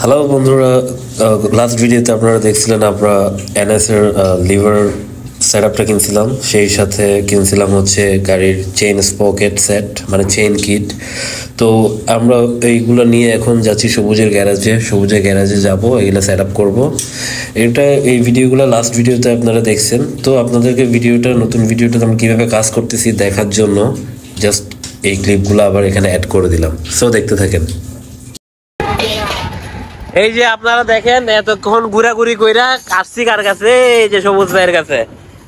Hello বন্ধুরা, last ভিডিওতে আপনারা দেখছিলেন আমরা এনএস এর লিভার সেটআপটা কিনছিলাম, সেই সাথে কিনছিলাম হচ্ছে গাড়ির চেইন স্পকেট সেট মানে চেইন কিট। তো আমরা এইগুলো নিয়ে এখন যাচ্ছি সবুজের গ্যারাজে যাব, এগুলো সেট আপ করবো। এই ভিডিওগুলো লাস্ট ভিডিওতে আপনারা দেখছেন। তো আপনাদেরকে নতুন ভিডিওটা আমরা কীভাবে কাজ করতেছি দেখার জন্য জাস্ট এই ক্লিপগুলো আবার এখানে অ্যাড করে দিলাম। সো দেখতে থাকেন। এই যে আপনারা দেখেন এতক্ষণ ঘুরাঘুরি কইরা আসছি কার কাছে, এই যে সবুজ ভাইয়ের কাছে।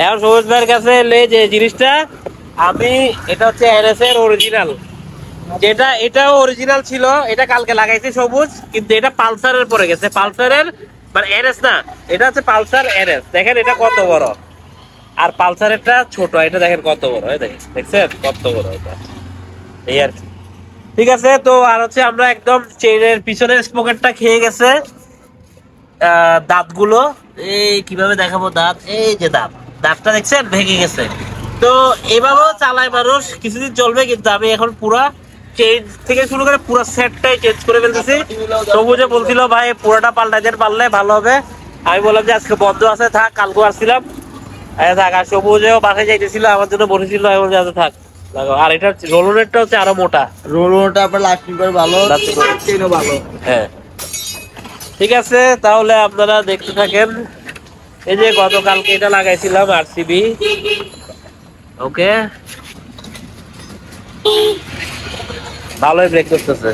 এখন সবুজ ভাইয়ের কাছে এলে যে জিনিসটা এটা হচ্ছে এনএস এর অরিজিনাল, এটাও অরিজিনাল ছিল, এটা কালকে লাগাইছে সবুজ, কিন্তু এটা পালসারের পরে গেছে। পালসারের মানে এনএস না, এটা হচ্ছে পালসার এনএস। দেখেন এটা কত বড়, আর পালসারেরটা ছোট। এটা দেখেন কত বড়, দেখছেন কত বড় এটা, এই আর কি। ঠিক আছে, তো আর হচ্ছে আমরা একদম চেইনের পিছনের স্পকেটটা খেয়ে গেছে দাঁতগুলো। এই কিভাবে দেখাবো দাঁত, এই যে দাঁতটা দেখছেন ভেঙে গেছে। তো এভাবেও চালায় মানুষ, কিছুদিন চলবে, কিন্তু আমি এখন পুরা চেঞ্জ থেকে শুরু করে পুরো সেটটাই চেঞ্জ করে ফেলতেছি। সবুজে বলছিল ভাই পুরোটা পাল্টাইতে পারলে ভালো হবে। আমি বললাম যে আজকে বন্ধ আছে, থাক, কালকে আসছিলাম থাক। আর সবুজেও বাসায় যাইতেছিল, আমার জন্য বসেছিল, আমি বলছি আচ্ছা থাক। আর এটা রোলনেটটা হচ্ছে আরো মোটা, রোলনেটটা আপনার লাস্টিং করে ভালো, চেইনও ভালো। হ্যাঁ ঠিক আছে, তাহলে আপনারা দেখতে থাকেন। এই যে গতকালকে এটা লাগাইছিলাম আরসিবি, ওকে, ভালোই ব্রেক করতেছে।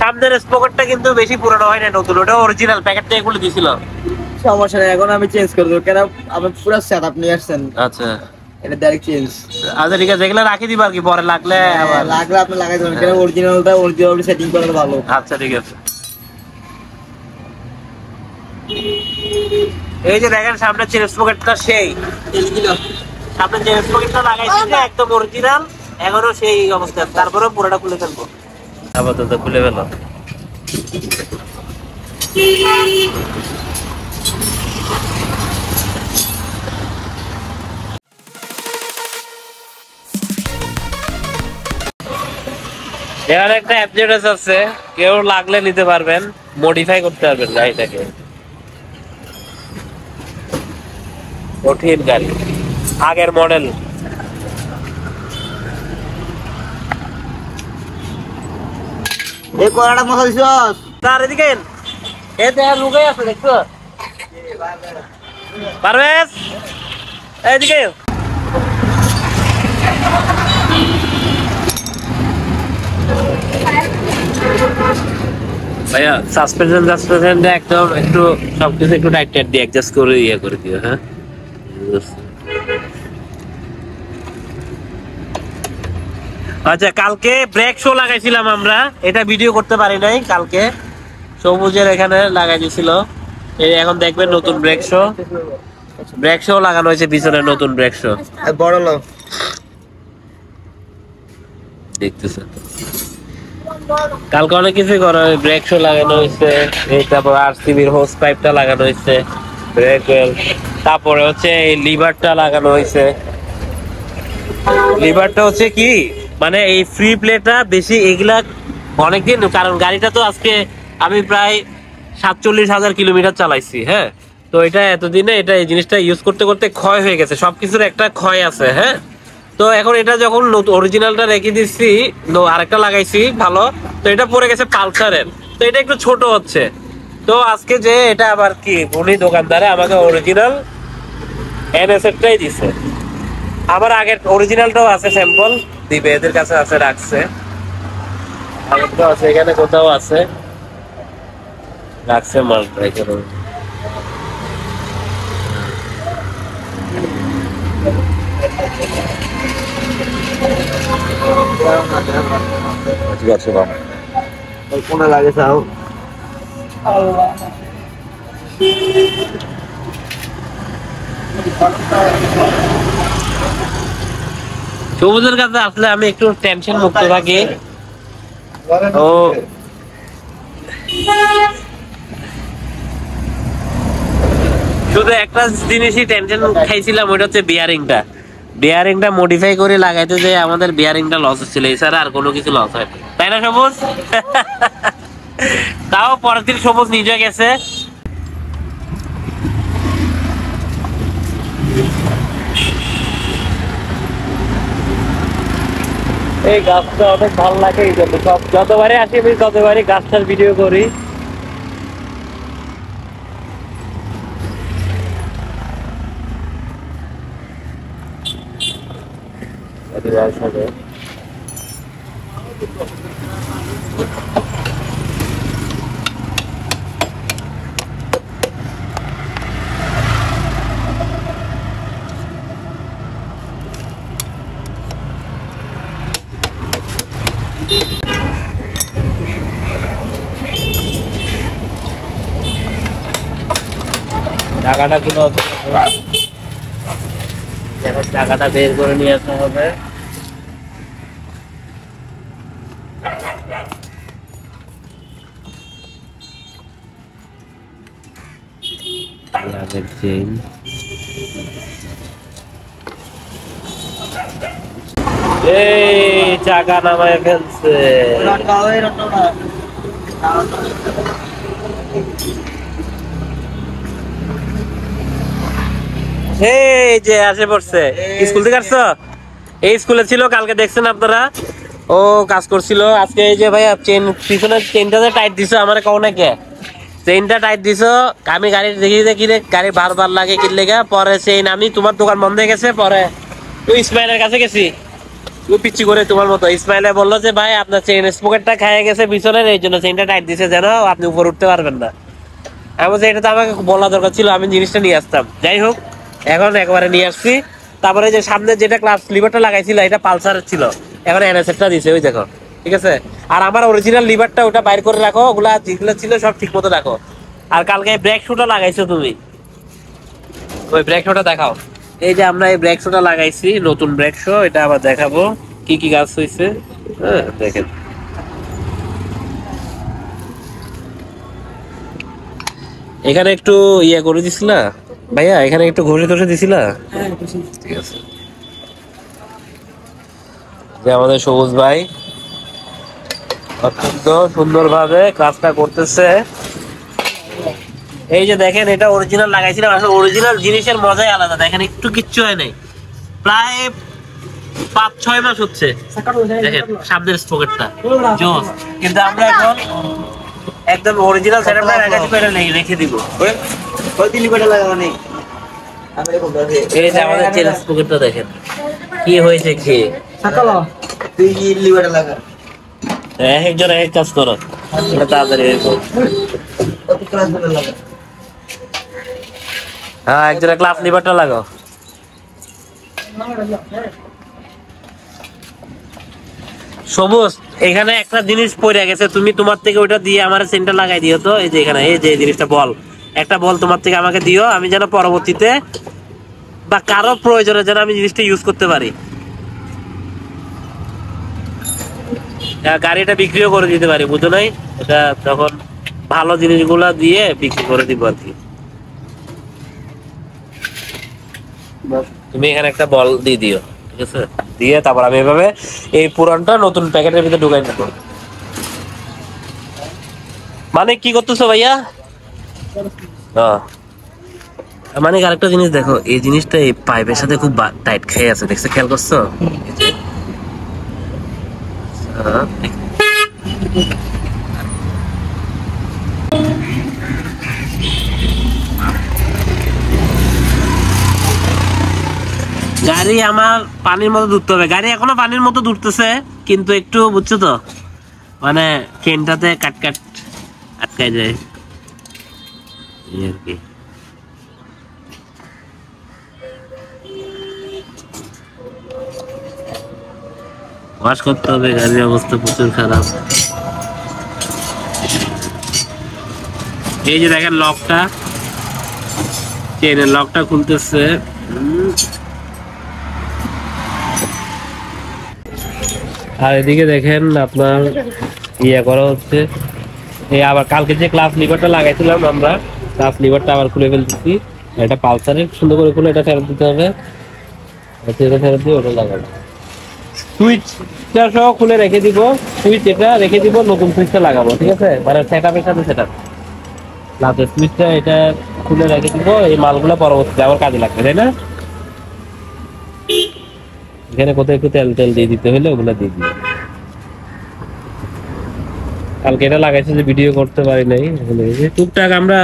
সামনের স্পকেটটা কিন্তু বেশি পুরনো হয় না, নতুন, ওটা অরিজিনাল প্যাকেট থেকে এগুলো দিছিল। সমস্যা নেই, এখন আমি চেঞ্জ করে দেবো, কেন আপনি পুরো সেটআপ নিয়ে আসছেন। আচ্ছা এটা ডাইরেক্ট চেঞ্জ। আচ্ছা ঠিক আছে, এগুলো রাখি দিবা আর কি, পরে লাগলে আপনি লাগাই দেবেন, কেন অরিজিনাল সেটিং করা ভালো। আচ্ছা ঠিক আছে। এই যে দেখেন সামনে চেন স্পকেটটা সেই সামনে চেন স্পকেটটা লাগাইছি যে একদম অরিজিনাল, এখনো সেই অবস্থা। তারপরে পুরোটা খুলে ফেলবো, আপাতত খুলে ফেলো। এখানে একটা অ্যাডজাস্ট আছে, কেউ লাগলে নিতে পারবেন, মডিফাই করতে পারবেন গাড়িটাকে। কঠিন গাড়ি, আগের মডেল। এই কড়াটা মশা দিছস তার এদিকে, এই দেখ লুকাই আছে, দেখছো পারভেজ, এইদিকে ভাইয়া। সাসপেনশন একদম একটু সবকিছু একটু টাইট দিয়ে অ্যাডজাস্ট করে করে দিও। হ্যাঁ আচ্ছা, কালকে ব্রেক শো লাগাইছিলাম আমরা, এটা ভিডিও করতে পারি নাই কালকে। সবুজের এখানে লাগাই দিয়েছিল, এই এখন দেখবেন নতুন ব্রেক শো লাগানো হয়েছে পিছনে, নতুন ব্রেক শো বড় লোক দেখতেছে। কালকে অনেক কিছু করা, ব্রেক শো লাগানো হয়েছে, তারপর আরসিবির হোস পাইপটা লাগানো হয়েছে, ব্রেক ওয়েল, তারপরে হচ্ছে এই লিভারটা লাগানো হয়েছে। লিভারটা হচ্ছে কি মানে এই ফ্রি প্লেটা বেশি, এগুলা অনেকদিন, কারণ গাড়িটা তো আজকে আমি প্রায় 47,000 কিলোমিটার চালাইছি। হ্যাঁ, তো এটা এতদিনে এটা এই জিনিসটা ইউজ করতে করতে ক্ষয় হয়ে গেছে, সবকিছুর একটা ক্ষয় আছে। হ্যাঁ, তো এখন এটা যখন অরিজিনালটা রেখে দিচ্ছি, আরেকটা লাগাইছি ভালো, তো এটা পড়ে গেছে পালসারের, তো এটা একটু ছোট হচ্ছে। তো আজকে যে এটা আবার কি উনি দোকানদারে আমাকে অরিজিনাল এনএস এরটাই দিছে। আমার আগের অরিজিনালটাও আছে, স্যাম্পল দিবে, এদের কাছে আছে, রাখছে, এখানে কোথাও আছে, রাখছে মালটা এখানে। ঠিক আছে বাবা, কোনে লাগে চাও সবুজের কাছে আসলে আমি একটু টেনশন মুক্ত থাকি। ও শুধু একটা জিনিসই টেনশন খাইছিলাম, ওইটা হচ্ছে বিয়ারিংটা মডিফাই করে লাগাইতে যে আমাদের বিয়ারিংটা লস হচ্ছিল, এছাড়া আর কোনো কিছু লস হয়নি। তাই না সবুজ? তাও পরের দিন সবুজ নিজে গেছে। এই গাছটা অনেক ভালো লাগে, এই জন্য সব যতবারই আসি আমি ততবারই গাছটার ভিডিও করি। টাকাটা গুলো টাকাটা বের করে নিয়ে আসতে হবে। চেইন এই চাকা নামায় ফেলছে। এই যে আসে পড়ছে, স্কুল থেকে আসছো? এই স্কুলে ছিল, কালকে দেখছেন আপনারা, ও কাজ করছিল। আজকে এই যে ভাইয়া চেন পিছনে চেনটা টাইট দিছো, আমার কও না কে চেইনটা টাইট দিছো। আমি গাড়ি দেখি যে কিরে গাড়ি বারবার লাগে কি লেগা, পরে চেইন আমি তোমার দোকান বন্ধ হয়ে গেছে, পরে তুই ইসমাইলের কাছে গেছি, তুই পিচ্ছি করে তোমার মতো। ইসমাইলে বললো যে ভাই আপনার চেইন স্পকেটটা খাইয়ে গেছে পিছনের, এই জন্য চেইনটা টাইট দিছে যেন আপনি উপর উঠতে পারবেন না। আমি বলছি এটা তো আমাকে বলা দরকার ছিল, আমি জিনিসটা নিয়ে আসতাম। যাই হোক এখন একবারে নিয়ে আসছি। তারপরে যে সামনে যেটা ক্লাস লিভারটা লাগাইছিল এটা পালসারের ছিল, এখন এনএসএরটা দিছে, ওই দেখো ঠিক আছে। আর আমার অরিজিনাল লিভারটা ওটা বাইর করে রাখো, ওগুলা যেগুলো ছিল সব ঠিক মতো রাখো। আর কালকে ব্রেক শুটা লাগাইছো তুমি, ওই ব্রেক শুটা দেখাও। এই যে আমরা এই ব্রেক শুটা লাগাইছি, নতুন ব্রেক শো, এটা আবার দেখাবো কি কি কাজ হয়েছে। হ্যাঁ দেখেন, এখানে একটু ইয়ে করে দিছিলা ভাইয়া, এখানে একটু ঘষে ঘষে দিছিলা? ঠিক আছে। যে আমাদের সবুজ ভাই অত্যন্ত সুন্দর ভাবে কাজটা করতেছে। এই যে দেখেন এটা অরিজিনাল লাগাইছিলাম, আসলে অরিজিনাল জিনিসের মজাই আলাদা। দেখেন একটু কিচ্ছু হয় নাই, প্রায় 5-6 মাস হচ্ছে। দেখেন সামনের স্পকেটটা জোস, কিন্তু আমরা এখন একদম অরিজিনাল সেটআপটা লাগাইছি, করে রেখে দিব। ওই দিলিবাটা লাগানো নেই। এই যে আমাদের চেন স্পকেটটা দেখেন কি হয়েছে খেয়ে। সাকালো তুই লিবাটা লাগা, একজন এক কাজ করো, এটা তাড়াতাড়ি লাগা। হ্যাঁ একজন ক্লাস লিভারটা লাগাও। সবুজ এখানে একটা জিনিস পড়ে গেছে, তুমি তোমার থেকে ওইটা দিয়ে আমার চেনটা লাগাই দিও তো। এই যে এখানে এই যে জিনিসটা বল, একটা বল তোমার থেকে আমাকে দিও, আমি যেন পরবর্তীতে বা কারো প্রয়োজনে যেন আমি জিনিসটা ইউজ করতে পারি। গাড়িটা বিক্রিও করে দিতে পারি, বুঝো নাই? এটা তখন ভালো জিনিসগুলা দিয়ে বিক্রি করে দিব আর কি। তুমি এখানে একটা বল দিয়ে দিও, ঠিক আছে? দিয়ে তারপর আমি এভাবে এই পুরানটা নতুন প্যাকেটের ভিতরে ঢুকাই দেবো। মানে কি করতেছো ভাইয়া? মানে আরেকটা জিনিস দেখো, এই জিনিসটা এই পাইপের সাথে খুব টাইট খেয়ে আছে, দেখছো? খেয়াল করছো? গাড়ি আমার পানির মতো ধরতে হবে, গাড়ি এখনো পানির মতো ধরতেছে, কিন্তু একটু বুঝছো তো মানে চেনটাতে কাট কাট আটকাই যায় আর কি। ওয়াশ করতে হবে, গাড়ির অবস্থা প্রচুর খারাপ। এই যে দেখেন লকটা, চেনের লকটা খুলতেছে। আর এদিকে দেখেন আপনার ইয়ে করা হচ্ছে, এই আবার কালকে যে ক্লাস লিভারটা লাগাইছিলাম আমরা, ক্লাস লিভারটা আবার খুলে ফেলতেছি। এটা পালসারের, সুন্দর করে খুলে এটা ফেরত দিতে হবে, এটা ফেরত দিয়ে ওটা লাগাবো। সুইচটা সহ খুলে রেখে দিব, সুইচ এটা রেখে দিব, নতুন সুইচটা লাগাবো, ঠিক আছে? মানে সেটআপের সাথে সেটআপ লাস্টের সুইচটা এটা খুলে রেখে দিব, এই মালগুলো পরবর্তীতে আবার কাজে লাগবে, তাই না? এখানে কোথাও একটু তেল তেল দিয়ে দিতে হলে ওগুলো দিয়ে দিই। কালকে এটা লাগাইছে যে ভিডিও করতে পারি নাই, টুকটাক আমরা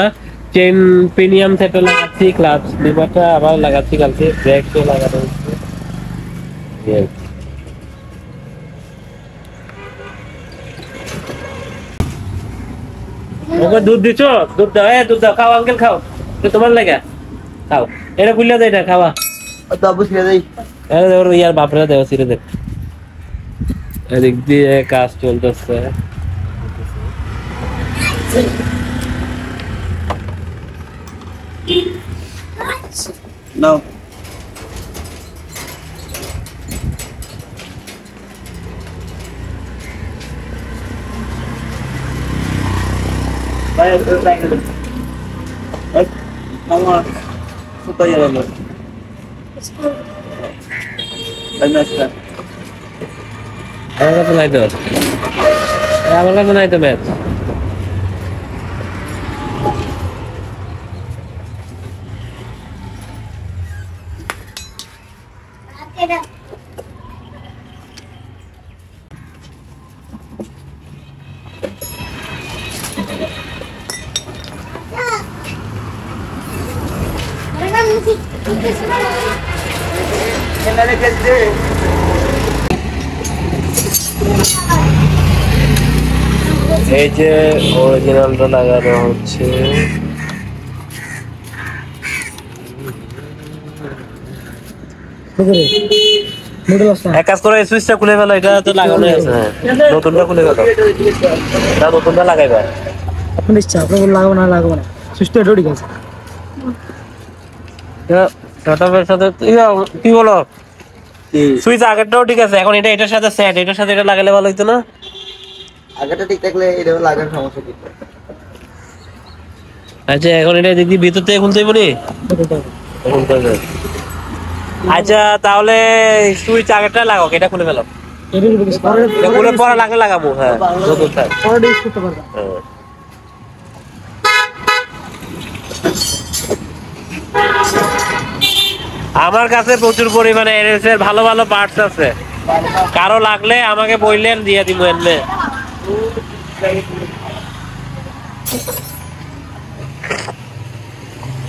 চেন প্রিমিয়াম সেটটা লাগাচ্ছি, ক্লাচ লিভারটা আবার লাগাচ্ছি, কালকে ব্রেকও লাগানো হচ্ছে। ওকে দুধ দিছো? দুধ দাও, দুধ দাও, খাও আঙ্কেল খাও, তোমার লাগা খাও, এটা খুললে দেয়, এটা খাওয়া ইয়ার বাপরা দেওয়া ছিঁড়ে দেখ, এদিক দিয়ে কাজ চলতেছে। No. Vaya, vamos a foto ya dando. আমার কাছে নাই তো, আমার কাছে নাই তো ম্যাচ। এই যে অরিজিনালটা লাগানো হচ্ছে, এক কাজ করে সুইচটা খুলে ফেলো, এটা তো লাগানো আছে, নতুনটা খুলে ফেলো, নতুনটা লাগাইবা। আপনি ইচ্ছা, আপনার লাগাবো না লাগাবো না, সুইচটা এটাও ঠিক আছে। সেটআপের সাথে কি বলো, সুইচ আগেরটাও ঠিক আছে, এখন এটা এটার সাথে সেট, এটার সাথে এটা লাগালে ভালো হইতো না? আগেটা ঠিক থাকলে এটা লাগার সমস্যা কি? আচ্ছা এখন এটা দেখি ভিতর থেকে খুলতে হইব নি? আচ্ছা তাহলে সুইচ আগেরটা লাগাও, এটা খুলে ফেলো, এটা খুলে পরে লাগলে লাগাবো। হ্যাঁ নতুন থাক, পরে ইউজ করতে পারবেন। আমার কাছে প্রচুর পরিমাণে এনএস এর ভালো ভালো পার্টস আছে, কারো লাগলে আমাকে বললেন দিয়ে দিব। এমনি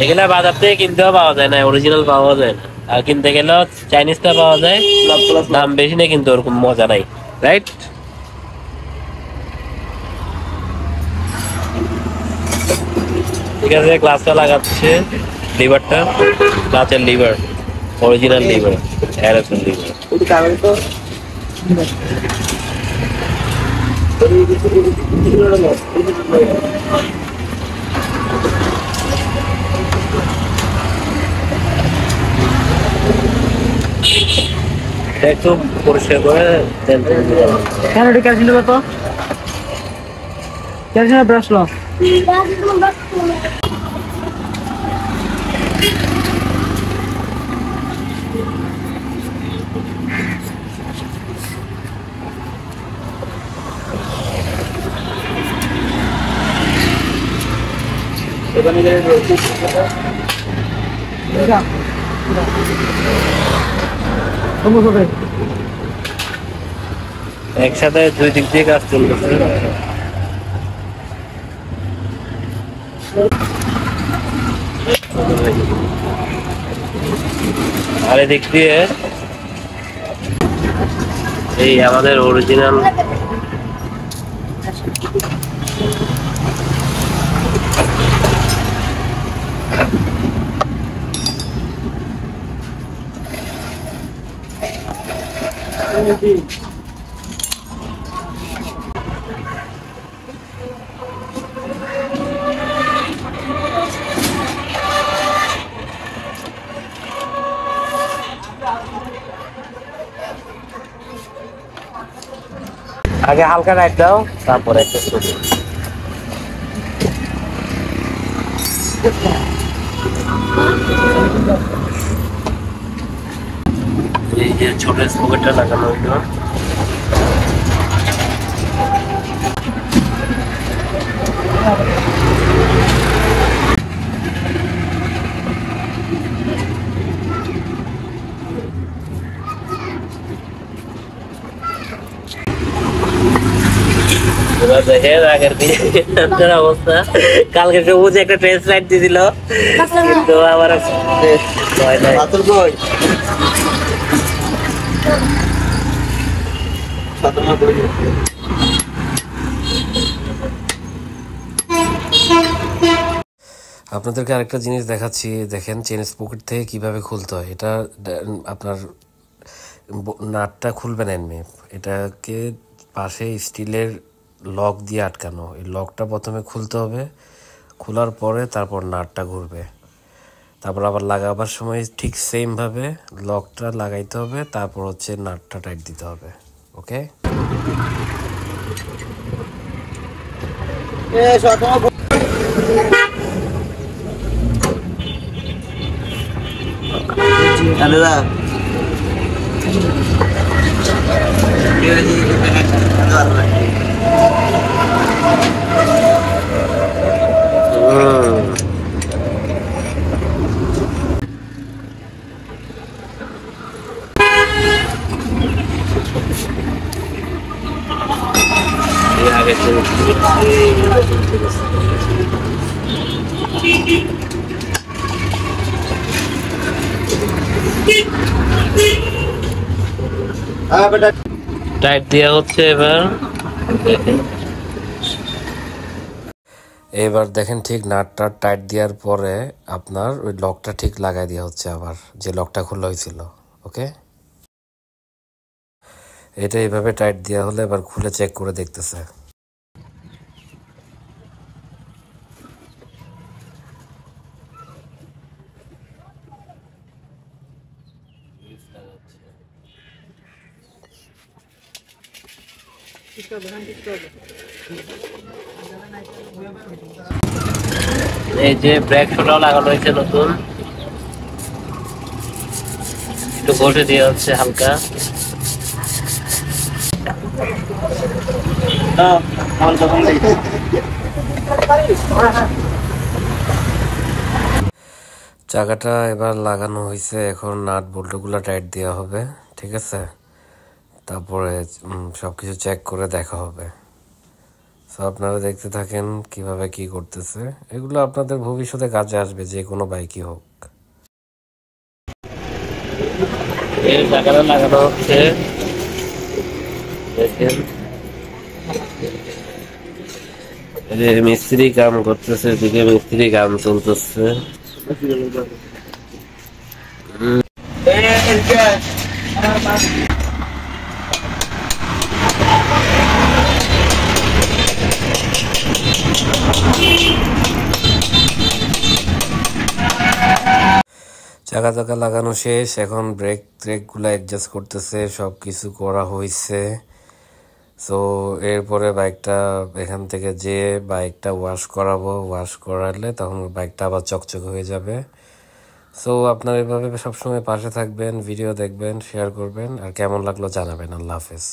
এগুলা বাজার থেকে কিনতেও পাওয়া যায় না, অরিজিনাল পাওয়া যায় না, আর কিনতে গেলেও চাইনিজটা পাওয়া যায়, দাম বেশি না কিন্তু ওরকম মজা নাই, রাইট? ঠিক আছে, ক্লাসটা লাগাচ্ছে, লিভারটা, ক্লাচের লিভার, অরিজিনাল লিভার, এরএসএল লিভার। একটু পরিষ্কার করে তেল কেন এটা ক্যালসিয়াম দেবো তো, ক্যালসিয়াম ব্রাশ লো। একসাথে দুই দিক দিয়ে কাজ চলতেছে। আর এদিক দিয়ে এই আমাদের অরিজিনাল আগে হালকা রাইট দাও, তারপরে একটা এই যে ছোট স্পকেটটা লাগানো হইলো। দেখেন আগের অবস্থা, কালকে সবুজ একটা ট্রেস লাইট দিয়েছিল কিন্তু আবার আপনাদেরকে আরেকটা জিনিস দেখাচ্ছি, দেখেন চেন স্পকেট থেকে কিভাবে খুলতে হয়। এটা আপনার নাটটা খুলবেন এমনি, এটাকে পাশে স্টিলের লক দিয়ে আটকানো, এই লকটা প্রথমে খুলতে হবে, খোলার পরে তারপর নাটটা ঘুরবে, তারপর আবার লাগাবার সময় ঠিক সেমভাবে লকটা লাগাইতে হবে, তারপর হচ্ছে নাটটা টাইট দিতে হবে। ওকে, টাইট দেওয়া হচ্ছে এবার। এবার দেখেন ঠিক নাটটা টাইট দেওয়ার পরে আপনার ওই লকটা ঠিক লাগাই দেওয়া হচ্ছে, আবার যে লকটা খোলা হয়েছিল। ওকে, এটা এইভাবে টাইট দেওয়া হলে এবার খুলে চেক করে দেখতেছে। এই যে ব্রেক শোটাও লাগানো হয়েছে নতুন, একটু বসে দিয়ে হচ্ছে হালকা। চাকাটা এবার লাগানো হয়েছে, এখন নাট বল্টুগুলো টাইট দেওয়া হবে। ঠিক আছে, তারপরে সবকিছু চেক করে দেখা হবে। তো আপনারা দেখতে থাকেন কিভাবে কি করতেছে, এগুলো আপনাদের ভবিষ্যতে কাজে আসবে, যে কোনো বাইকই হোক। এই চাকাটা লাগানো হচ্ছে, দেখেন মিস্ত্রি কাম করতেছে, এদিকে মিস্ত্রি কাম চলতেছে। চাকা চাকা লাগানো শেষ, এখন ব্রেকগুলো অ্যাডজাস্ট করতেছে, সব কিছু করা হয়েছে। সো এরপরে বাইকটা এখান থেকে যে বাইকটা ওয়াশ করাবো, ওয়াশ করালে তখন বাইকটা আবার চকচক হয়ে যাবে। সো আপনার এভাবে সবসময় পাশে থাকবেন, ভিডিও দেখবেন, শেয়ার করবেন, আর কেমন লাগলো জানাবেন। আল্লাহ হাফেজ।